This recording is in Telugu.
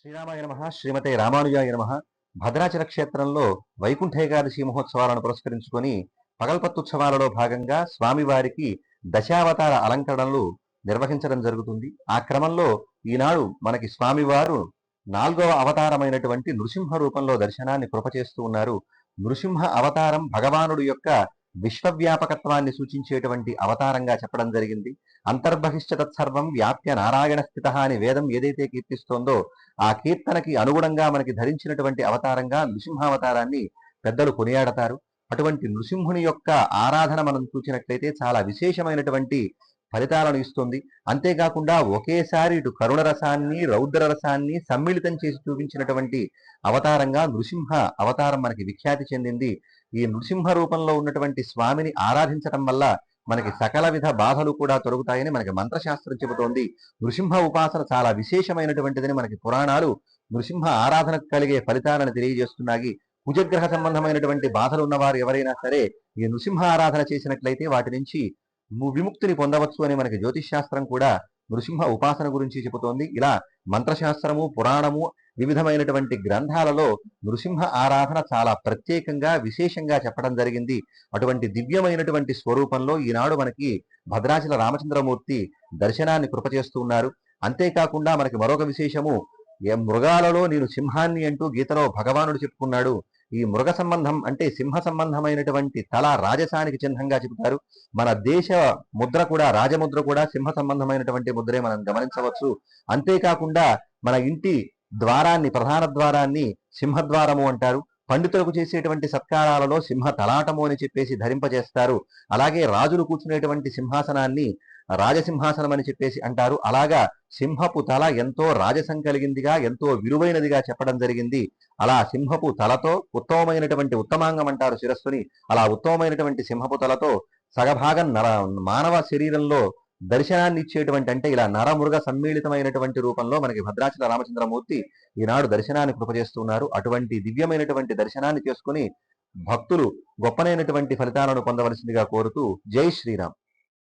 శ్రీరామాయ నమః. శ్రీమతే రామానుజాయ నమః. భద్రాచల క్షేత్రంలో వైకుంఠ ఏకాదశి మహోత్సవాలను పురస్కరించుకొని పగల్పత్తుత్సవాలలో భాగంగా స్వామివారికి దశావతార అలంకరణలు నిర్వహించడం జరుగుతుంది. ఆ క్రమంలో ఈనాడు మనకి స్వామివారు 4వ అవతారమైనటువంటి నృసింహ రూపంలో దర్శనాన్ని కృపచేస్తూ ఉన్నారు. నృసింహ అవతారం భగవానుడు యొక్క విశ్వవ్యాపకత్వాన్ని సూచించేటువంటి అవతారంగా చెప్పడం జరిగింది. అంతర్బహిష్ట తత్సర్వం వ్యాప్య నారాయణ స్థిత అని వేదం ఏదైతే కీర్తిస్తోందో ఆ కీర్తనకి అనుగుణంగా మనకి ధరించినటువంటి అవతారంగా నృసింహావతారాన్ని పెద్దలు కొనియాడతారు. అటువంటి నృసింహుని యొక్క ఆరాధన మనం చూసినట్లయితే చాలా విశేషమైనటువంటి ఫలితాలను ఇస్తుంది. అంతేకాకుండా ఒకేసారి ఇటు కరుణ రసాన్ని రౌద్ర రసాన్ని సమ్మిళితం చేసి చూపించినటువంటి అవతారంగా నృసింహ అవతారం మనకి విఖ్యాతి చెందింది. ఈ నృసింహ రూపంలో ఉన్నటువంటి స్వామిని ఆరాధించడం వల్ల మనకి సకల విధ బాధలు కూడా తొలగుతాయని మనకి మంత్రశాస్త్రం చెబుతోంది. నృసింహ ఉపాసన చాలా విశేషమైనటువంటిదని మనకి పురాణాలు నృసింహ ఆరాధనకు కలిగే ఫలితాలను తెలియజేస్తున్నాయి. కుజగ్రహ సంబంధమైనటువంటి బాధలు ఉన్నవారు ఎవరైనా సరే ఈ నృసింహ ఆరాధన చేసినట్లయితే వాటి నుంచి విముక్తిని పొందవచ్చు అని మనకి జ్యోతిష్ శాస్త్రం కూడా నృసింహ ఉపాసన గురించి చెబుతోంది. ఇలా మంత్రశాస్త్రము పురాణము వివిధమైనటువంటి గ్రంథాలలో నృసింహ ఆరాధన చాలా ప్రత్యేకంగా విశేషంగా చెప్పడం జరిగింది. అటువంటి దివ్యమైనటువంటి స్వరూపంలో ఈనాడు మనకి భద్రాచల రామచంద్రమూర్తి దర్శనాన్ని కృపచేస్తూ ఉన్నారు. అంతేకాకుండా మనకి మరొక విశేషము, మృగాలలో నేను సింహాన్ని అంటూ గీతలో భగవానుడు చెప్పుకున్నాడు. ఈ మృగ సంబంధం అంటే సింహ సంబంధమైనటువంటి తల రాజసానికి చిహ్నంగా చెబుతారు. మన దేశ ముద్ర కూడా రాజముద్ర కూడా సింహ సంబంధమైనటువంటి ముద్రే మనం గమనించవచ్చు. అంతేకాకుండా మన ఇంటి ద్వారాన్ని ప్రధాన ద్వారాన్ని సింహద్వారము అంటారు. పండితులకు చేసేటువంటి సత్కారాలలో సింహ తలాటము అని చెప్పేసి ధరింపజేస్తారు. అలాగే రాజులు కూర్చునేటువంటి సింహాసనాన్ని రాజసింహాసనం అని చెప్పేసి అంటారు. అలాగా సింహపు తల ఎంతో రాజసం కలిగిందిగా ఎంతో విలువైనదిగా చెప్పడం జరిగింది. అలా సింహపు తలతో ఉత్తమమైనటువంటి ఉత్తమాంగం అంటారు శిరస్సుని. అలా ఉత్తమమైనటువంటి సింహపు తలతో సగభాగం మానవ శరీరంలో దర్శనాన్ని ఇచ్చేటువంటి అంటే ఇలా నరమృగ సమ్మిళితమైనటువంటి రూపంలో మనకి భద్రాచల రామచంద్రమూర్తి ఈనాడు దర్శనాన్ని కృపచేస్తున్నారు. అటువంటి దివ్యమైనటువంటి దర్శనాన్ని చేసుకుని భక్తులు గొప్పనైనటువంటి ఫలితాలను పొందవలసిందిగా కోరుతూ జై శ్రీరామ్.